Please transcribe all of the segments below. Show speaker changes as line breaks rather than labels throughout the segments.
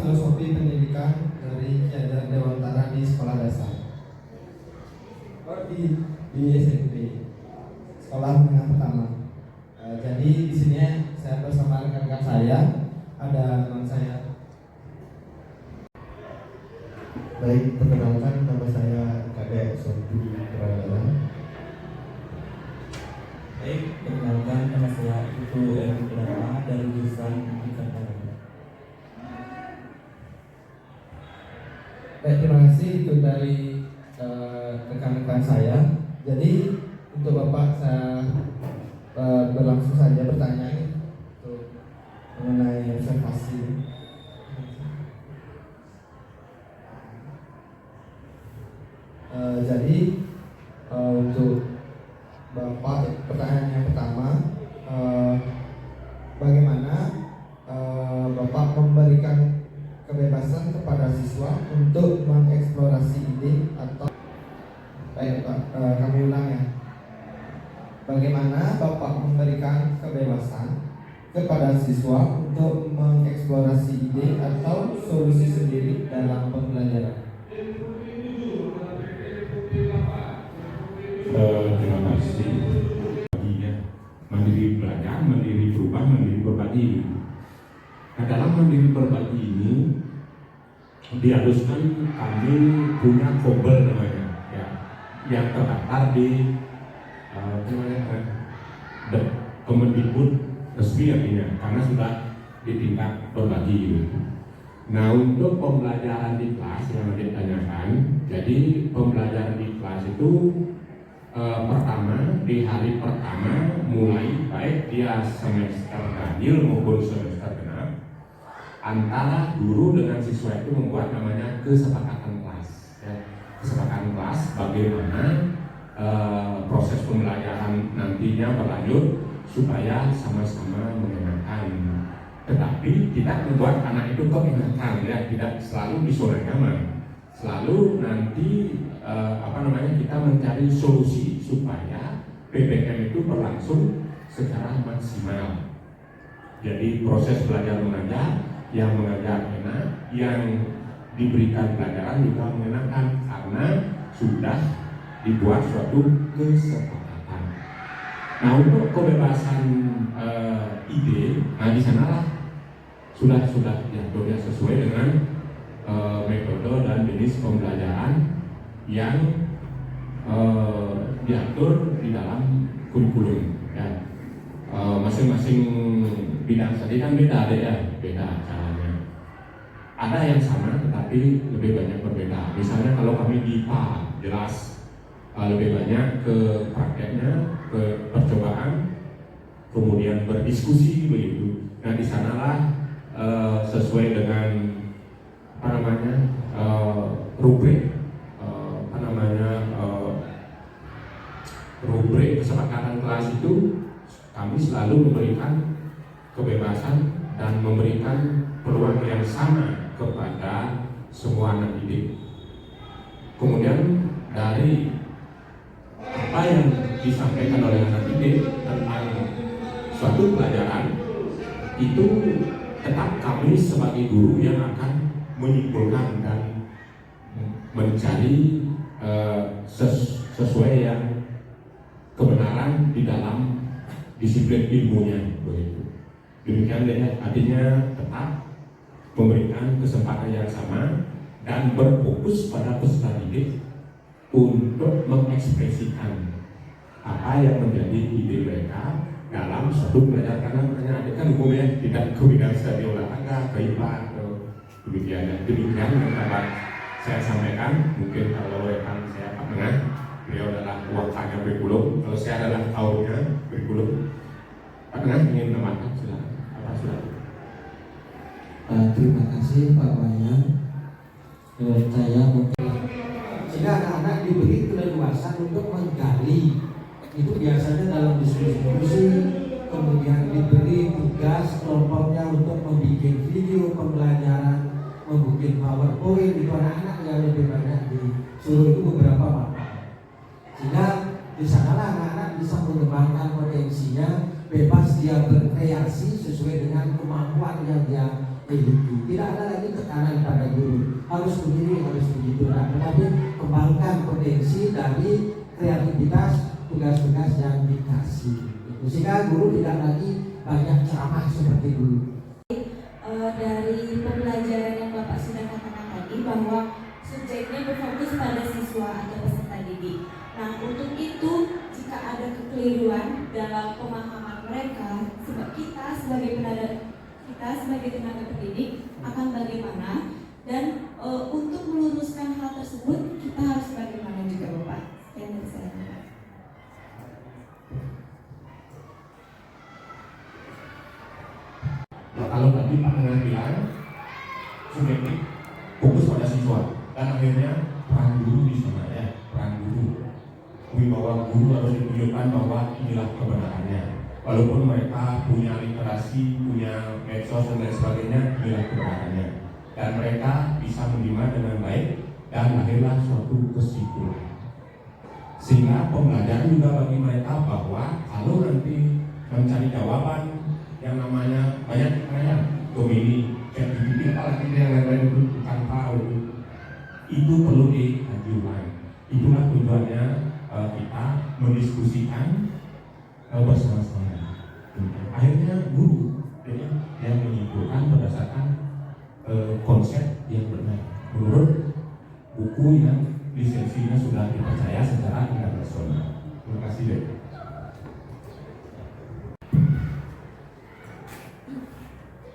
Filosofi Pendidikan dari Ki Hajar Dewantara di sekolah dasar. Di SMP, sekolah menengah pertama. Jadi di sini saya bersama rekan-rekan saya, ada teman saya.
Baik, perkenalkan nama saya Kadek Sofi Pradana.
Baik, perkenalkan nama saya Ibu Eri Pradana dari jurusan Pendidikan Agama.
Baik, terima kasih itu dari rekan-rekan saya. Jadi untuk Bapak saya berlangsung saja pertanyaan untuk mengenai observasi. Jadi untuk Bapak, pertanyaan yang pertama, bagaimana Bapak memberikan kebebasan kepada siswa untuk mengeksplorasi ide atau kami ulang ya. Bagaimana Bapak memberikan kebebasan kepada siswa untuk mengeksplorasi ide atau solusi sendiri dalam pembelajaran?
Terima kasih. Mandiri belajar, mandiri berubah, mandiri berbagi. Nah, dalam mandiri berbagi ini diharuskan kami punya kobel namanya, ya, yang terdaftar di Kemendikbud resmi artinya, karena sudah di tingkat berbagi. Nah, untuk pembelajaran di kelas yang ditanyakan, jadi pembelajaran di kelas itu pertama, di hari pertama mulai baik dia semester ganjil maupun semester genap, antara guru dengan siswa itu membuat namanya kesepakatan kelas, ya. Kesepakatan kelas bagaimana proses pembelajaran nantinya berlanjut supaya sama-sama mengenakan, tetapi tidak membuat anak itu mengenakan, ya, tidak selalu di zona nyaman. Selalu nanti kita mencari solusi supaya PPM itu berlangsung secara maksimal. Jadi proses belajar mengajar, yang mengajar enak, yang diberikan pelajaran juga mengenakan, karena sudah dibuat suatu kesepakatan. Nah, untuk kebebasan ide, nah di sanalah sudah diaturnya sesuai dengan metode dan jenis pembelajaran yang diatur di dalam kurikulum, ya. Masing-masing bidang tadi kan beda deh, ya, beda caranya. Ada yang sama tetapi lebih banyak berbeda. Misalnya kalau kami di IPA jelas lebih banyak ke prakteknya, ke percobaan, kemudian berdiskusi begitu. Nah, di sanalah sesuai dengan rubrik rubrik kesepakatan kelas itu, kami selalu memberikan kebebasan dan memberikan peluang yang sama kepada semua anak didik. Kemudian dari apa yang disampaikan oleh anak didik tentang suatu pelajaran itu, tetap kami sebagai guru yang akan menyimpulkan dan mencari sesuai yang kebenaran di dalam disiplin ilmunya, begitu. Demikian, artinya tetap memberikan kesempatan yang sama dan berfokus pada peserta didik untuk mengekspresikan apa yang menjadi ide mereka dalam suatu pelajaran. Karena adik kan umum, ya, tidak ke bidang studi olahraga, ke IPA atau demikian yang dapat saya sampaikan. Mungkin kalau rekan saya Pak Tengah, beliau adalah wakilnya kurikulum, kalau saya adalah kaumnya kurikulum. Pak Tengah ingin menambahkan, silakan.
Terima kasih Pak Wayan. Saya mungkin
sehingga anak-anak diberi keleluasan untuk menggali. Itu biasanya dalam diskusi, kemudian diberi tugas kelompoknya untuk membuat video pembelajaran, membuat PowerPoint. Itu anak-anak yang lebih banyak disuruh itu beberapa mapel. Sehingga di sanalah anak-anak bisa mengembangkan potensinya, bebas dia berkreasi sesuai dengan kemampuan yang dia Tidak ada lagi tekanan pada guru harus begini, harus begitu. Nah, tetapi kembangkan potensi dari kreativitas tugas-tugas yang dikasih. Sehingga guru tidak lagi banyak ceramah seperti dulu.
Dari pembelajaran yang Bapak sudah katakan tadi bahwa subjeknya berfokus pada siswa atau peserta didik. Nah, untuk itu jika ada kekeliruan dalam pemahaman mereka, sebab kita sebagai tenaga pendidik akan bagaimana dan untuk meluruskan hal tersebut kita harus bagaimana juga Bapak. Sekian dari saya.
Kalau tadi Pak Dengan bilang subjektif fokus pada siswa dan akhirnya peran guru di sana ya, peran guru bahwa guru harus ditunjukkan bahwa inilah kebenarannya walaupun mereka punya literasi, punya medsos dan lain sebagainya, inilah kebenarannya dan mereka bisa menerima dengan baik dan lahirlah suatu kesimpulan sehingga pembelajaran juga bagi mereka bahwa kalau nanti mencari jawaban yang namanya banyak pertanyaan Gemini, ChatGPT, apalagi yang lain-lain itu bukan tahu itu perlu diajukan. Itulah tujuannya kita mendiskusikan bersama-sama. Akhirnya guru yang menyimpulkan berdasarkan konsep yang benar menurut buku yang lisensinya sudah dipercaya secara internasional. Terima kasih deh.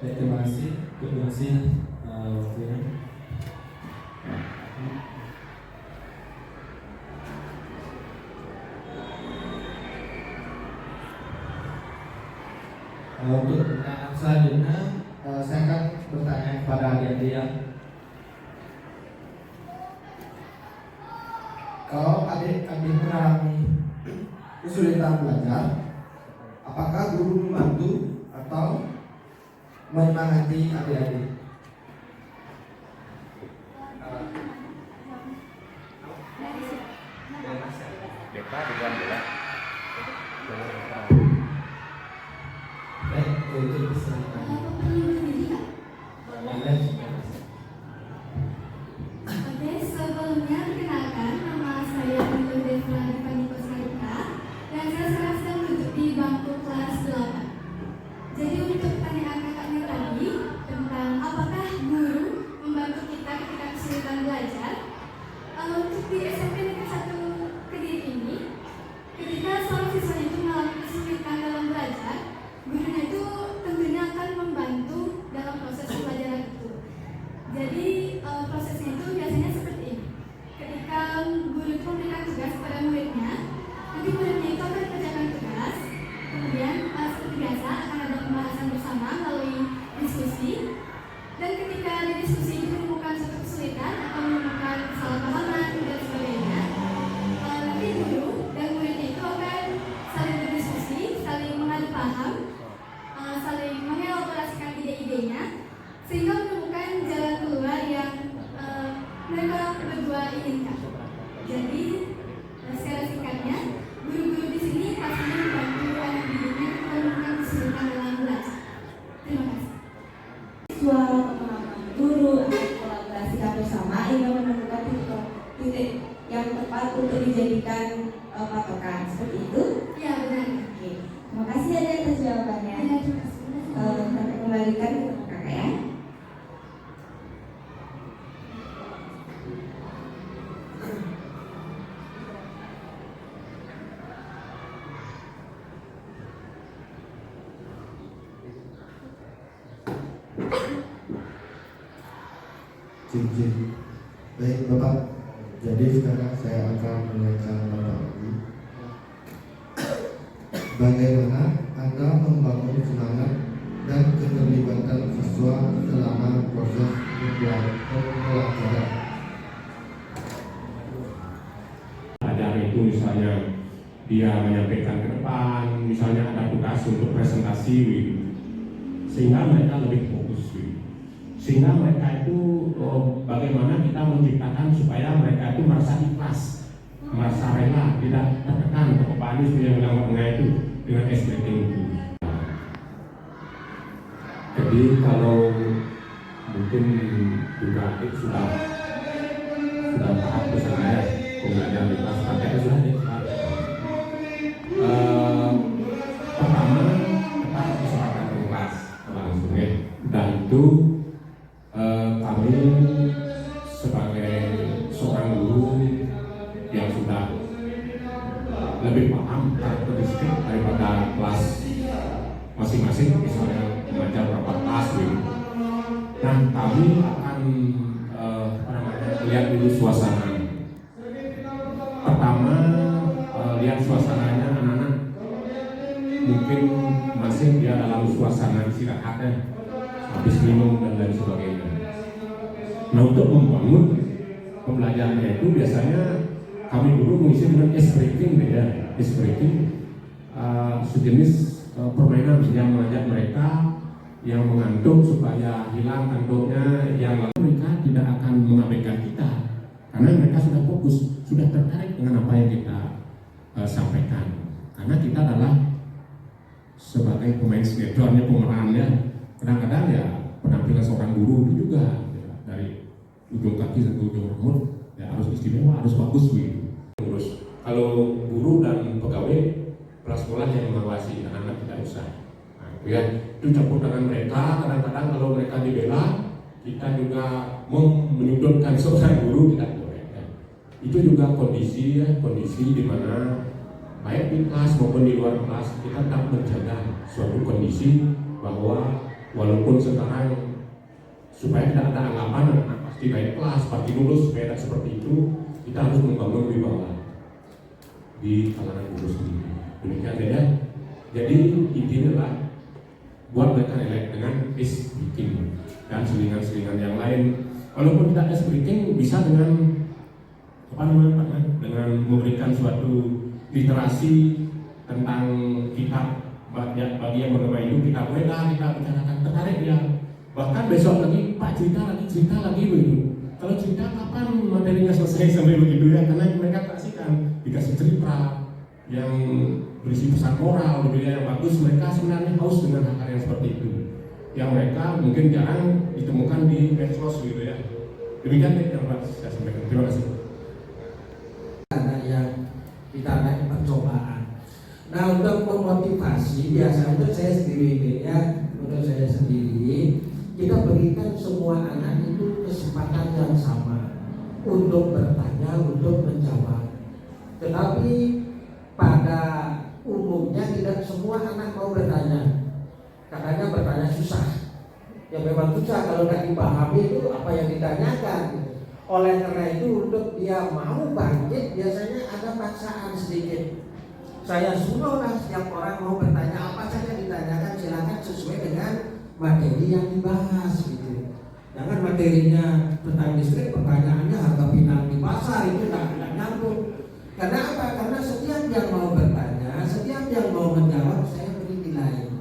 Baik, terima kasih waktunya. Untuk pertanyaan selanjutnya, saya akan bertanya kepada adik-adik yang kalau adik-adik mengalami kesulitan belajar, apakah guru membantu atau menyemangati adik-adik?
Oke, sebelumnya perkenalkan nama saya Nurul Devla Dipaniko Sarika dan saya sekarang sedang duduk di bangku kelas 8. Jadi untuk pertanyaan kakaknya tadi tentang apakah guru membantu kita ketika kesulitan belajar, untuk di SMP Negeri 1 Kediri ini, ketika seorang siswa itu mengalami kesulitan dalam belajar, gurunya itu tentunya akan membantu dalam proses pembelajaran itu. Jadi prosesnya itu biasanya seperti ini. Ketika guru itu memberikan tugas kepada muridnya, nanti muridnya itu akan mengerjakan tugas. Kemudian seperti biasa akan ada pembahasan bersama melalui diskusi. Dan ketika di diskusi itu menemukan suatu kesulitan atau menemukan kesalahpahaman dan sebagainya, nanti guru dan muridnya itu akan saling berdiskusi, saling mengadu paham, saling mengelaborasikan ide-idenya sehingga menemukan jalan keluar yang mereka berdua inginkan. Jadi secara singkatnya, guru-guru di sini pastinya membantu anak didiknya menemukan kesulitan dalam belajar. Terima kasih.
Siswa pemahaman guru akan kolaborasikan bersama hingga menemukan titik yang tepat untuk dijadikan patokan. Seperti itu?
Ya, benar.
Oke. Terima kasih atas jawabannya.
Ya, terima kasih.
Kami kembalikan ke kakak ya.
Cincin. Baik Bapak, jadi sekarang saya akan menanyakan Bapak lagi. Bagaimana Anda membangun semangat dan keterlibatan siswa selama proses pembelajaran?
Ajar itu misalnya dia menyampaikan ke depan, misalnya ada tugas untuk presentasi, sehingga mereka lebih fokus. Sehingga mereka itu bagaimana kita menciptakan supaya mereka itu merasa ikhlas, merasa rela, tidak tertekan, terbebani seperti yang bilang Pak itu dengan SDT itu. Jadi kalau mungkin juga itu sudah tahap ke sana ya, pembelajaran di kelas praktek sudah di kelas. Pertama kita kesepakatan kelas langsung ya, dan itu kami sebagai seorang guru yang sudah lebih paham karakteristik daripada kelas masing-masing, misalnya mengajar berapa kelas gitu. Nah, kami akan lihat dulu suasana. Pertama, lihat suasananya anak-anak mungkin masih dia dalam suasana istirahatnya, habis minum dan lain sebagainya. Nah, untuk membangun pembelajarannya itu biasanya kami dulu mengisi dengan ice breaking ya, ice breaking sejenis permainan yang mengajak mereka yang mengantuk supaya hilang kantuknya, yang lalu mereka tidak akan mengabaikan kita karena mereka sudah fokus, sudah tertarik dengan apa yang kita sampaikan, karena kita adalah sebagai pemain sinetronnya, pemerannya. Kadang-kadang ya penampilan seorang guru itu juga ya, dari ujung kaki sampai ujung rambut ya harus istimewa, harus bagus gitu. Terus kalau guru dan pegawai prasekolah yang mengawasi anak-anak tidak usah. Nah, ya itu campur tangan mereka. Kadang-kadang kalau mereka dibela, kita juga menyudutkan seorang guru tidak boleh. Ya. Itu juga kondisi di mana baik di kelas maupun di luar kelas kita tetap menjaga suatu kondisi bahwa walaupun sekarang supaya tidak ada anggapan anak pasti baik kelas, pasti lulus, supaya tidak seperti itu, kita harus membangun wibawa di kalangan guru sendiri. Demikian saja. Jadi intinya adalah buat mereka relax dengan ice breaking dan selingan-selingan yang lain. Walaupun tidak ice breaking, bisa dengan dengan memberikan suatu literasi tentang kitab bagi yang bernama hidup, kita bolehlah kita bicarakan, tertarik dia. Bahkan besok lagi Pak cerita lagi begitu. Kalau cerita kapan materinya selesai sampai begitu ya, karena mereka kasihkan dikasih cerita yang berisi pesan moral begitu ya, yang bagus. Mereka sebenarnya haus dengan hal-hal yang seperti itu, yang mereka mungkin jarang ditemukan di medsos gitu ya. Demikian yang saya sampaikan. Terima kasih.
Anak yang kita naik percobaan. Nah, untuk memotivasi biasanya untuk saya sendiri ya, untuk saya sendiri kita berikan semua anak itu kesempatan yang sama untuk bertanya, untuk menjawab. Tetapi pada umumnya tidak semua anak mau bertanya. Katanya bertanya susah. Ya memang susah kalau nggak dipahami itu apa yang ditanyakan. Oleh karena itu untuk dia mau bangkit biasanya ada paksaan sedikit. Saya suruhlah setiap orang mau bertanya apa saja ditanyakan, silakan sesuai dengan materi yang dibahas gitu. Jangan materinya tentang listrik, pertanyaannya harga pinang di pasar, itu tidak nyambung. Karena apa? Karena setiap yang mau bertanya, setiap yang mau menjawab, saya beri nilai.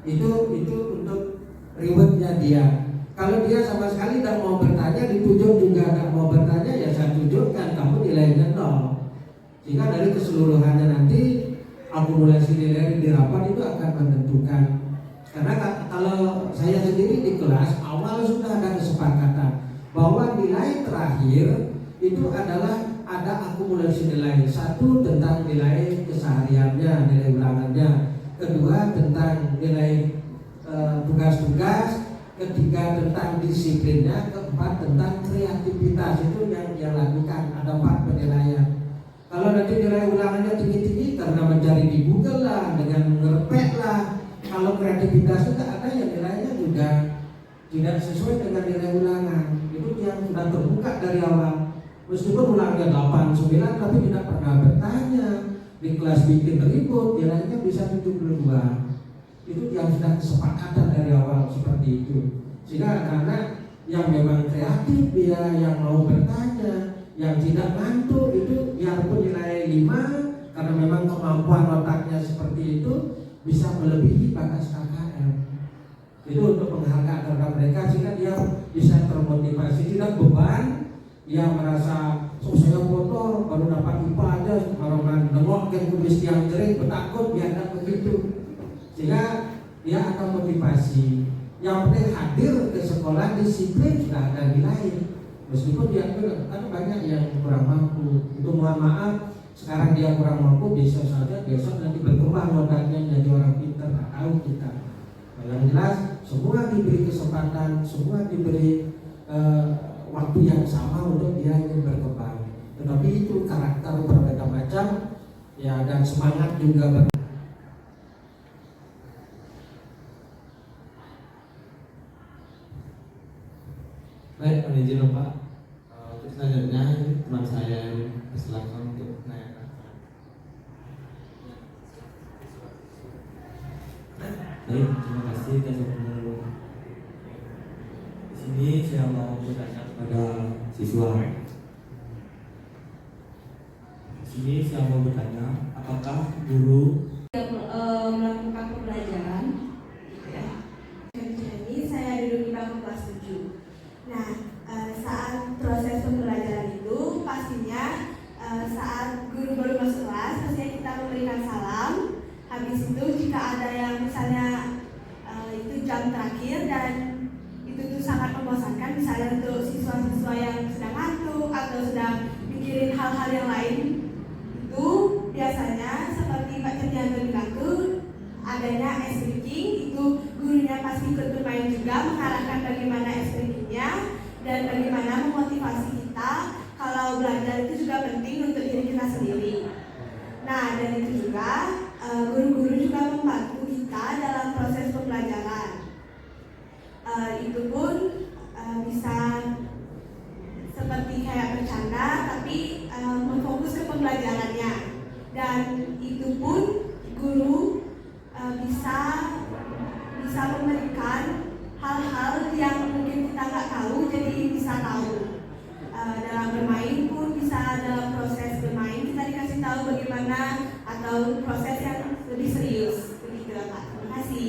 Itu untuk rewardnya dia. Kalau dia sama sekali tidak mau bertanya, ditunjuk juga tidak mau bertanya, ya saya tunjukkan kamu nilainya 0. Sehingga dari keseluruhannya nanti akumulasi nilai di rapat itu akan menentukan. Karena kalau saya sendiri di kelas awal sudah ada kesepakatan bahwa nilai terakhir itu adalah ada akumulasi nilai. Satu tentang nilai kesehariannya, nilai ulangannya. Kedua tentang nilai tugas-tugas. Ketiga tentang disiplinnya. Keempat tentang kreativitas, itu yang dia lakukan. Ada 4 penilaian. Kalau nanti nilai ulangannya tinggi-tinggi karena mencari di Google lah, dengan ngerepek lah. Kalau kreativitas itu ada yang nilainya juga tidak sesuai dengan nilai ulangan. Itu yang sudah terbuka dari awal. Meskipun ulangannya 8, 9 tapi tidak pernah bertanya. Di kelas bikin ribut, nilainya bisa 72. Itu yang sudah kesepakatan dari awal seperti itu. Sehingga anak-anak yang memang kreatif, dia yang mau bertanya, yang tidak ngantuk itu biarpun nilai 5 karena memang kemampuan otaknya seperti itu bisa melebihi batas KKM. Itu untuk menghargai terhadap mereka sehingga dia bisa termotivasi, tidak beban. Dia merasa saya kotor baru dapat IPA aja, kalau nengok ke kumis yang kering bertakut dia tidak begitu. Sehingga dia akan motivasi. Yang penting hadir ke sekolah disiplin sudah ada nilai. Meskipun dia kan banyak yang kurang mampu, itu mohon maaf. Sekarang dia kurang mampu, bisa saja besok nanti berkembang modalnya menjadi orang pintar. Nggak tahu kita. Yang jelas semua diberi kesempatan, semua diberi waktu yang sama untuk dia ingin berkembang. Tetapi itu karakter berbeda macam, ya, dan semangat juga
Baik, mohon izin Pak. Terus selanjutnya teman saya yang silakan untuk menanyakan.
Baik, terima kasih atas waktunya. Di sini saya mau bertanya kepada siswa. Di sini saya mau bertanya, apakah guru
melakukan pembelajaran gitu ya. Jadi saya duduk di bangku kelas 7. Nah, saat proses pembelajaran itu pastinya saat guru baru masuk kelas, pastinya kita memberikan salam. Habis itu jika ada yang misalnya itu jam terakhir dan itu tuh sangat membosankan, misalnya untuk siswa-siswa yang sedang ngantuk atau sedang mikirin hal-hal yang lain, itu biasanya seperti Pak Ketianto bilang tuh adanya ice breaking, itu gurunya pasti ikut bermain juga, mengarahkan bagaimana ice breakingnya dan bagaimana memotivasi kita kalau belajar itu juga penting untuk diri kita sendiri. Nah, dan itu juga guru-guru juga membantu kita dalam proses pembelajaran. Itu pun bisa seperti kayak bercanda tapi memfokus ke pembelajarannya, dan itu pun guru bisa memberikan hal-hal yang mungkin kita nggak tahu jadi bisa tahu. Dalam bermain pun bisa, dalam proses bermain kita dikasih tahu bagaimana, atau proses yang lebih serius begitu Pak. Terima kasih.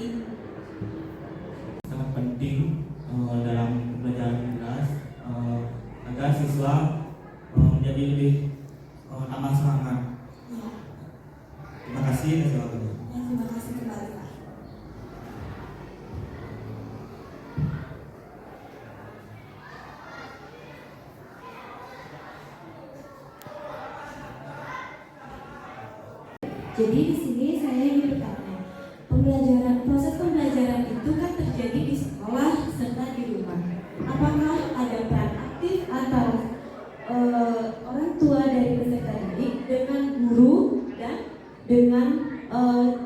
Sangat penting dalam pembelajaran kelas agar siswa menjadi lebih tambah semangat.
Ya.
Terima kasih atas waktunya.
Ya, terima kasih kembali Pak. Jadi di sini saya ingin bertanya, proses pembelajaran itu kan terjadi di sekolah serta di rumah. Apakah ada peran aktif atau orang tua dari peserta didik dengan guru dan dengan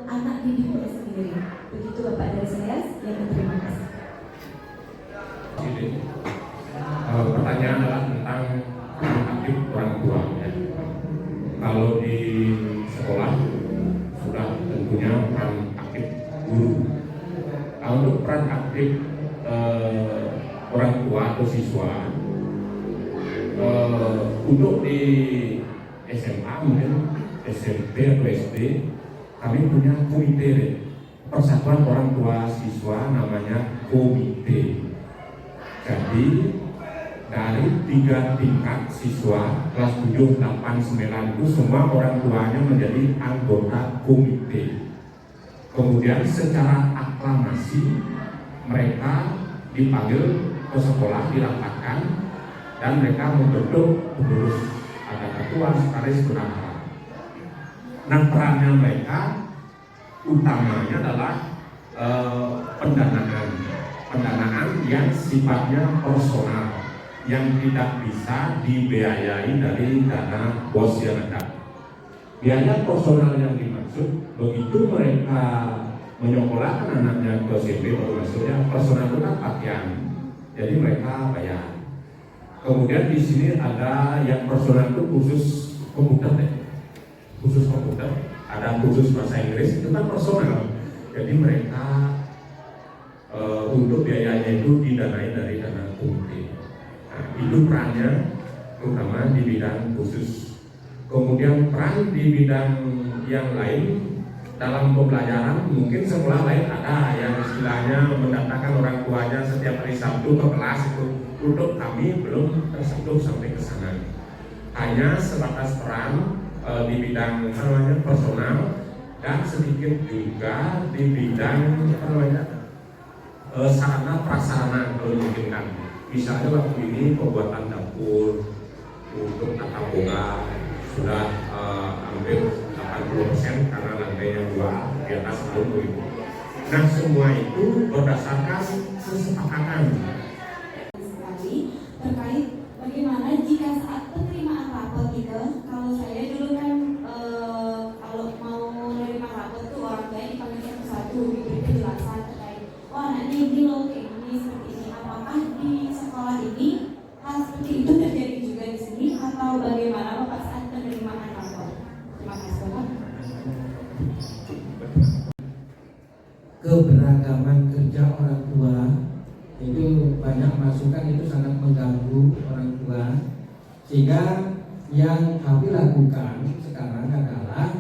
anak didiknya sendiri? Begitu Bapak dari saya. Yang terima kasih.
Pertanyaan adalah tentang peran aktif orang tua. Ya. Kalau di sekolah sudah tentunya peran aktif guru. Kalau untuk peran aktif orang tua atau siswa, untuk di SMA mungkin SMP atau SD, kami punya komite persatuan orang tua siswa, namanya komite. Jadi dari 3 tingkat siswa kelas 7, 8, 9 itu semua orang tuanya menjadi anggota komite. Kemudian secara aklamasi mereka dipanggil ke sekolah, dirapatkan, dan mereka membentuk pengurus, ada ketua, sekretaris, bendahara. Nah, perannya mereka utamanya adalah pendanaan yang sifatnya personal, yang tidak bisa dibiayai dari dana bos yang ada. Biaya personal yang dimaksud, begitu mereka menyekolahkan anaknya ke SMP, baru maksudnya personal itu kan pakaian, jadi mereka bayar. Kemudian di sini ada yang personal itu khusus komputer, ada khusus bahasa Inggris, itu kan personal. Jadi mereka untuk biayanya itu didanai dari dana komite. Nah, itu perannya terutama di bidang khusus. Kemudian peran di bidang yang lain dalam pembelajaran, mungkin sekolah lain ada yang istilahnya mendatangkan orang tuanya setiap hari Sabtu ke kelas itu. Untuk kami belum tersentuh sampai ke sana. Hanya sebatas peran di bidang personal dan sedikit juga di bidang sarana prasarana kalau dimungkinkan. Misalnya waktu ini pembuatan dapur untuk tata boga sudah hampir 80% karena lantainya 2 di atas tahun 2000. Nah semua itu berdasarkan kesepakatan.
Sekali terkait bagaimana jika saat penerimaan rapor gitu, kalau saya dulu kan kalau mau menerima rapor tuh orang tua dipanggil satu-satu, diberi penjelasan terkait anaknya ini loh kayak gini seperti ini. Apakah di sekolah ini hal seperti itu terjadi juga di sini atau bagaimana Bapak saat penerimaan rapor? Terima kasih Bapak.
Keberagaman kerja orang tua itu banyak masukan, itu sangat mengganggu orang tua, sehingga yang kami lakukan sekarang adalah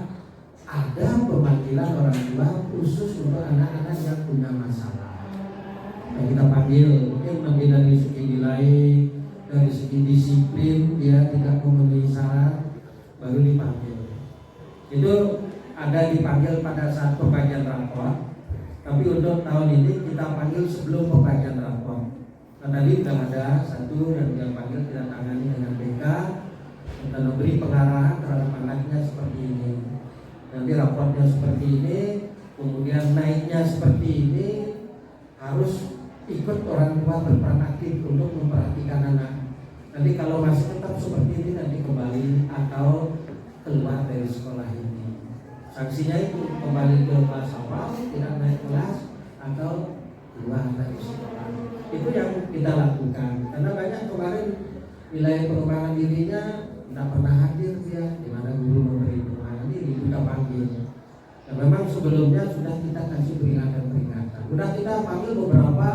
ada pemanggilan orang tua khusus untuk anak-anak yang punya masalah. Nah, kita panggil, mungkin nanti dari segi nilai, dari segi disiplin dia tidak memenuhi syarat, baru dipanggil. Itu ada dipanggil pada saat pembagian rapor. Tapi untuk tahun ini kita panggil sebelum pembagian rapor. Nah, tadi sudah ada satu yang dia panggil, kita tangani dengan BK, kita memberi pengarahan terhadap anaknya seperti ini. Nanti raportnya seperti ini, kemudian naiknya seperti ini, harus ikut orang tua berperan aktif untuk memperhatikan anak. Nanti kalau masih tetap seperti ini, nanti kembali atau keluar dari sekolah ini. Sanksinya itu kembali ke kelas awal, tidak naik kelas, atau keluar dari sekolah. Itu yang kita lakukan. Karena banyak kemarin wilayah pengembangan dirinya tidak pernah hadir dia, di mana guru memberi pengembangan diri kita panggil. Dan memang sebelumnya sudah kita kasih peringatan. Sudah kita panggil beberapa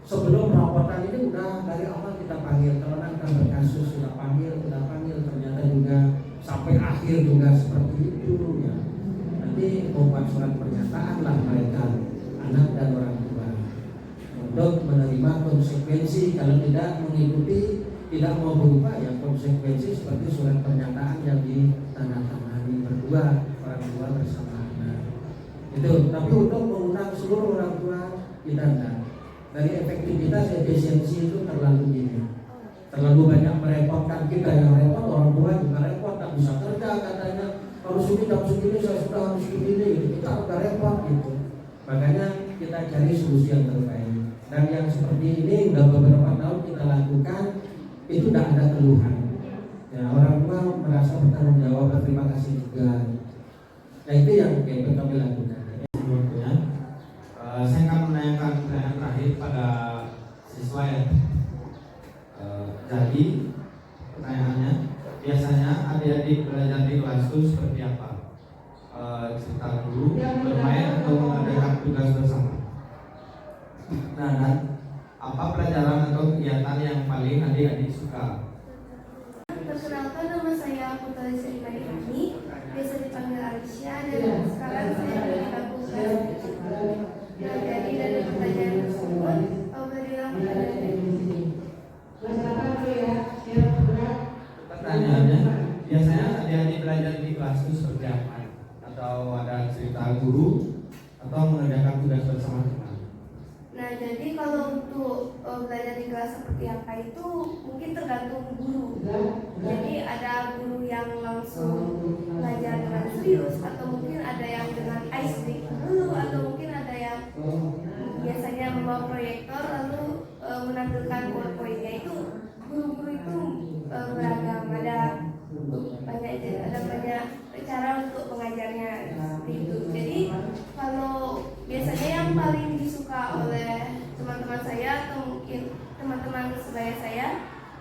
sebelum raporan ini, sudah dari awal kita panggil. Kalau nanti berkasus sudah panggil, ternyata juga sampai akhir juga seperti itu ya. Nanti membuat surat pernyataan lah mereka, anak dan orang tua, untuk menerima konsekuensi kalau tidak mengikuti, tidak mau berubah ya konsekuensi seperti surat pernyataan yang ditandatangani berdua orang tua bersama anak. Itu. Tapi untuk mengundang seluruh orang tua kita tidak. Dari efektivitas efisiensi itu terlalu tinggi. Terlalu banyak merepotkan kita, yang repot orang tua juga repot, tak bisa kerja katanya. Harus ini jam segini saya sudah harus begini, kita udah repot gitu. Makanya kita cari solusi yang terbaik. Dan yang seperti ini udah beberapa tahun kita lakukan, itu tidak ada keluhan. Ya, orang tua merasa bertanggung jawab, berterima kasih juga. Nah itu yang kami lakukan.
Saya akan menanyakan pertanyaan terakhir pada siswa ya. Jadi pertanyaannya, biasanya adik-adik belajar di kelas itu seperti apa? Cerita guru, bermain atau mengadakan tugas bersama? Nah, dan apa pelajaran atau kegiatan yang paling adik-adik suka?
Perkenalkan, nama saya Putri Sri Mairani, biasa dipanggil Alicia, dan sekarang saya ada di bangku kelas 7. Nah, jadi dari pertanyaan tersebut, berilah kepada
Pertanyaannya, biasanya adik-adik belajar di kelas itu seperti apa? Atau ada cerita guru atau mengerjakan tugas bersama teman?
Nah, jadi kalau untuk belajar di kelas seperti apa itu mungkin tergantung guru. Jadi ada guru yang langsung belajar dengan serius, atau mungkin ada yang dengan ice break dulu, atau mungkin ada yang biasanya membawa proyektor lalu menampilkan PowerPoint-nya. Itu guru-guru itu beragam, ada banyak cara untuk mengajarnya seperti itu. Jadi kalau biasanya yang paling disuka oleh teman-teman saya atau mungkin teman-teman sebaya saya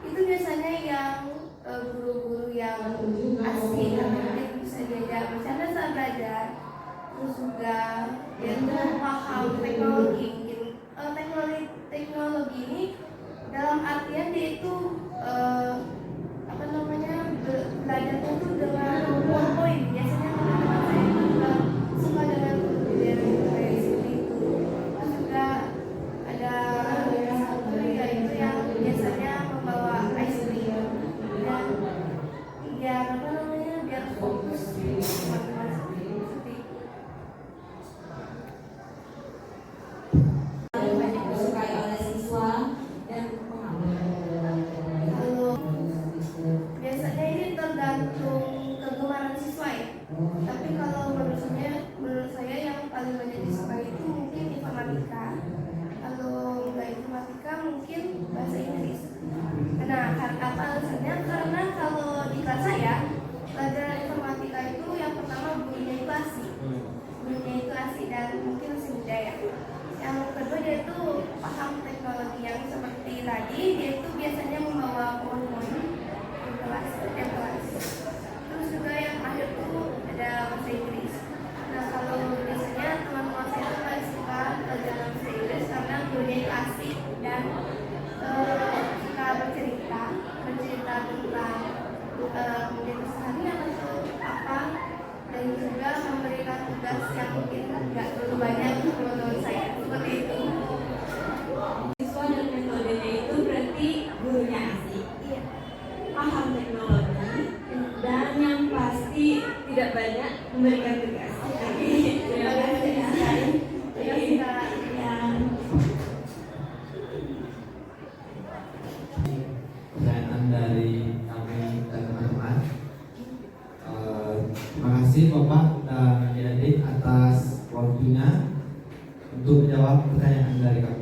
itu biasanya yang guru-guru yang asik, mungkin bisa diajak bercanda saat belajar, terus juga yang paham teknologi. Mungkin teknologi ini dalam artian dia itu belajar itu dengan PowerPoint. Biasanya teman-teman saya itu juga suka dengan guru kayak seperti itu. Terus juga ada satu yaitu yang biasanya membawa ice cream dan biar fokus teman-teman seperti itu. mungkin nggak terlalu banyak menurut saya seperti itu.
Siswa dan metodenya itu berarti gurunya asik,
Iya.
paham teknologi, dan yang pasti tidak banyak memberikan tugas. Oke, terima kasih ya.
Terima kasih, Kak.
Ya.
Pertanyaan dari kami dan teman-teman. Terima kasih Bapak dan adik-adik atas waktunya untuk menjawab pertanyaan dari kami.